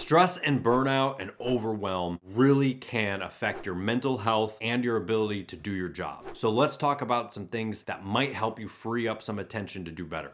Stress and burnout and overwhelm really can affect your mental health and your ability to do your job. So let's talk about some things that might help you free up some attention to do better.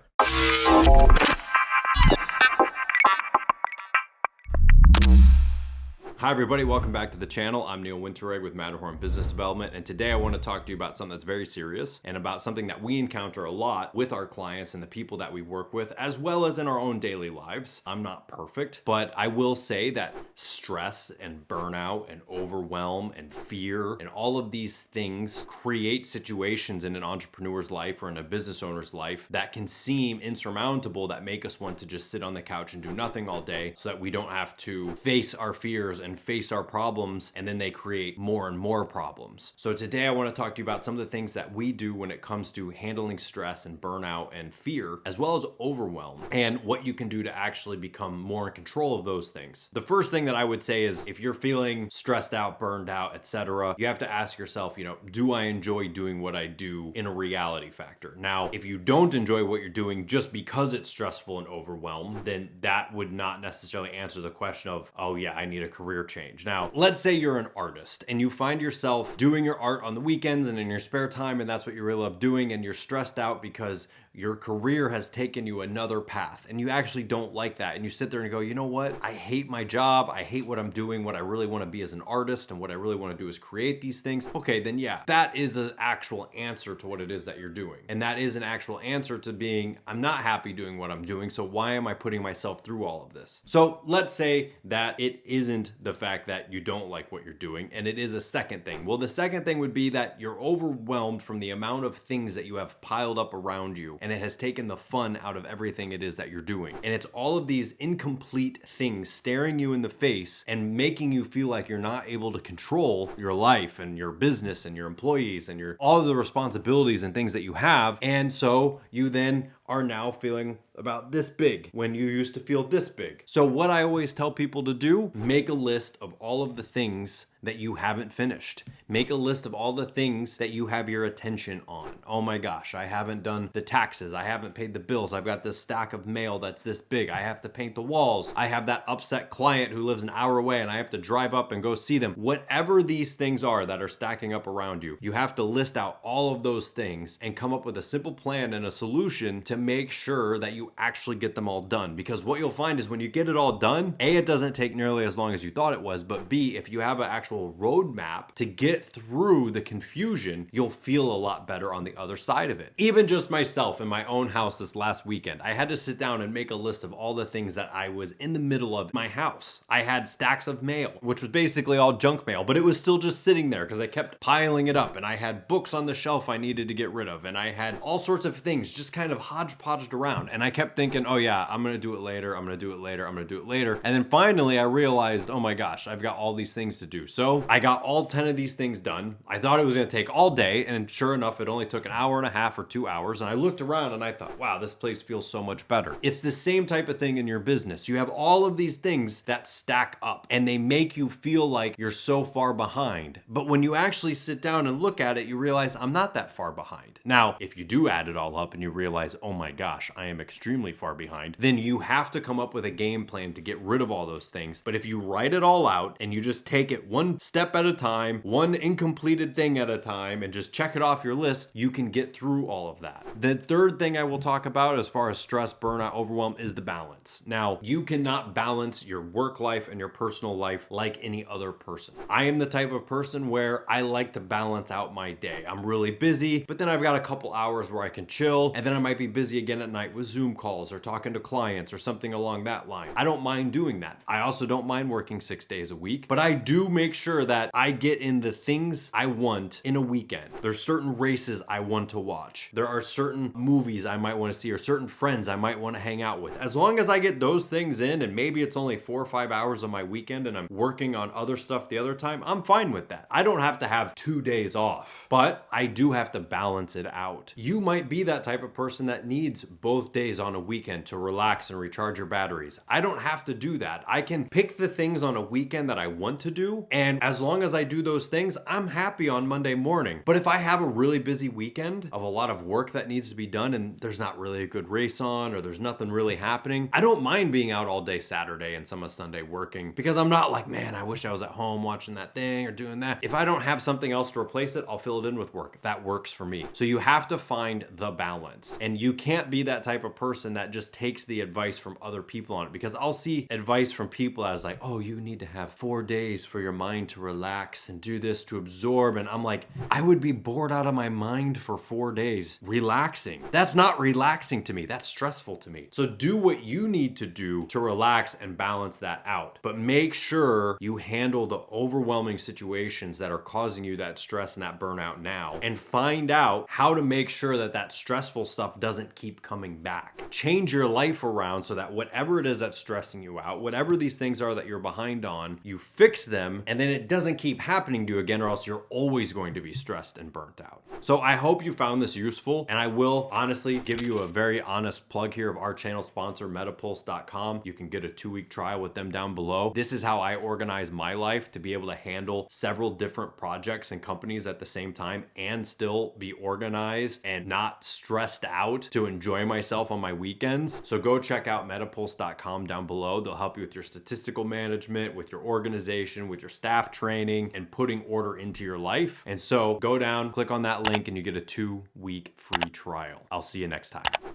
Hi everybody, welcome back to the channel. I'm Neil Winterregg with Matterhorn Business Development, and today I want to talk to you about something that's very serious and about something that we encounter a lot with our clients and the people that we work with, as well as in our own daily lives. I'm not perfect, but I will say that stress and burnout and overwhelm and fear and all of these things create situations in an entrepreneur's life or in a business owner's life that can seem insurmountable, that make us want to just sit on the couch and do nothing all day so that we don't have to face our fears and face our problems, and then they create more and more problems. So today I want to talk to you about some of the things that we do when it comes to handling stress and burnout and fear, as well as overwhelm, and what you can do to actually become more in control of those things. The first thing that I would say is if you're feeling stressed out, burned out, etc., you have to ask yourself, do I enjoy doing what I do in a reality factor? Now, if you don't enjoy what you're doing just because it's stressful and overwhelmed, then that would not necessarily answer the question of, oh yeah, I need a career change. Now, let's say you're an artist and you find yourself doing your art on the weekends and in your spare time, and that's what you really love doing, and you're stressed out because your career has taken you another path and you actually don't like that. And you sit there and go, you know what? I hate my job. I hate what I'm doing. What I really want to be as an artist and what I really want to do is create these things. Okay, then yeah, that is an actual answer to what it is that you're doing. And that is an actual answer to being, I'm not happy doing what I'm doing. So why am I putting myself through all of this? So let's say that it isn't the fact that you don't like what you're doing, and it is a second thing. Well, the second thing would be that you're overwhelmed from the amount of things that you have piled up around you, and it has taken the fun out of everything it is that you're doing. And it's all of these incomplete things staring you in the face and making you feel like you're not able to control your life and your business and your employees and all of the responsibilities and things that you have. And so you then are now feeling about this big when you used to feel this big. So what I always tell people to do, make a list of all of the things that you haven't finished. Make a list of all the things that you have your attention on. Oh my gosh, I haven't done the taxes. I haven't paid the bills. I've got this stack of mail that's this big. I have to paint the walls. I have that upset client who lives an hour away and I have to drive up and go see them. Whatever these things are that are stacking up around you, you have to list out all of those things and come up with a simple plan and a solution to make sure that you actually get them all done. Because what you'll find is when you get it all done, A, it doesn't take nearly as long as you thought it was, but B, if you have an actual roadmap to get through the confusion, you'll feel a lot better on the other side of it. Even just myself in my own house this last weekend, I had to sit down and make a list of all the things that I was in the middle of my house. I had stacks of mail, which was basically all junk mail, but it was still just sitting there because I kept piling it up, and I had books on the shelf I needed to get rid of, and I had all sorts of things just kind of hodgepodged around, and I kept thinking, oh yeah, I'm gonna do it later, I'm gonna do it later, I'm gonna do it later. And then finally I realized, oh my gosh, I've got all these things to do. So I got all 10 of these things done. I thought it was gonna take all day, and sure enough, it only took an hour and a half or 2 hours. And I looked around and I thought, wow, this place feels so much better. It's the same type of thing in your business. You have all of these things that stack up and they make you feel like you're so far behind. But when you actually sit down and look at it, you realize I'm not that far behind. Now, if you do add it all up and you realize, oh my gosh, I am extremely far behind, then you have to come up with a game plan to get rid of all those things. But if you write it all out and you just take it one step at a time, one incompleted thing at a time, and just check it off your list, you can get through all of that. The third thing I will talk about as far as stress, burnout, overwhelm is the balance. Now, you cannot balance your work life and your personal life like any other person. I am the type of person where I like to balance out my day. I'm really busy, but then I've got a couple hours where I can chill, and then I might be busy again at night with Zoom calls or talking to clients or something along that line. I don't mind doing that. I also don't mind working 6 days a week, but I do make sure that I get in the things I want in a weekend. There's certain races I want to watch. There are certain movies I might want to see or certain friends I might want to hang out with. As long as I get those things in, and maybe it's only 4 or 5 hours of my weekend and I'm working on other stuff the other time, I'm fine with that. I don't have to have 2 days off, but I do have to balance it out. You might be that type of person that needs both days on a weekend to relax and recharge your batteries. I don't have to do that. I can pick the things on a weekend that I want to do, and as long as I do those things, I'm happy on Monday morning. But if I have a really busy weekend of a lot of work that needs to be done and there's not really a good race on or there's nothing really happening, I don't mind being out all day Saturday and some of Sunday working, because I'm not like, man, I wish I was at home watching that thing or doing that. If I don't have something else to replace it, I'll fill it in with work. That works for me. So you have to find the balance, and you can't be that type of person that just takes the advice from other people on it, because I'll see advice from people as like, oh, you need to have 4 days for your mind to relax and do this to absorb. And I'm like, I would be bored out of my mind for 4 days relaxing. That's not relaxing to me. That's stressful to me. So do what you need to do to relax and balance that out. But make sure you handle the overwhelming situations that are causing you that stress and that burnout now, and find out how to make sure that that stressful stuff doesn't keep coming back. Change your life around so that whatever it is that's stressing you out, whatever these things are that you're behind on, you fix them, and then it doesn't keep happening to you again, or else you're always going to be stressed and burnt out. So I hope you found this useful, and I will honestly give you a very honest plug here of our channel sponsor, metapulse.com. You can get a 2-week trial with them down below. This is how I organize my life to be able to handle several different projects and companies at the same time and still be organized and not stressed out to enjoy myself on my weekends. So go check out metapulse.com down below. They'll help you with your statistical management, with your organization, with your staff training, and putting order into your life. And so go down, click on that link, and you get a 2-week free trial. I'll see you next time.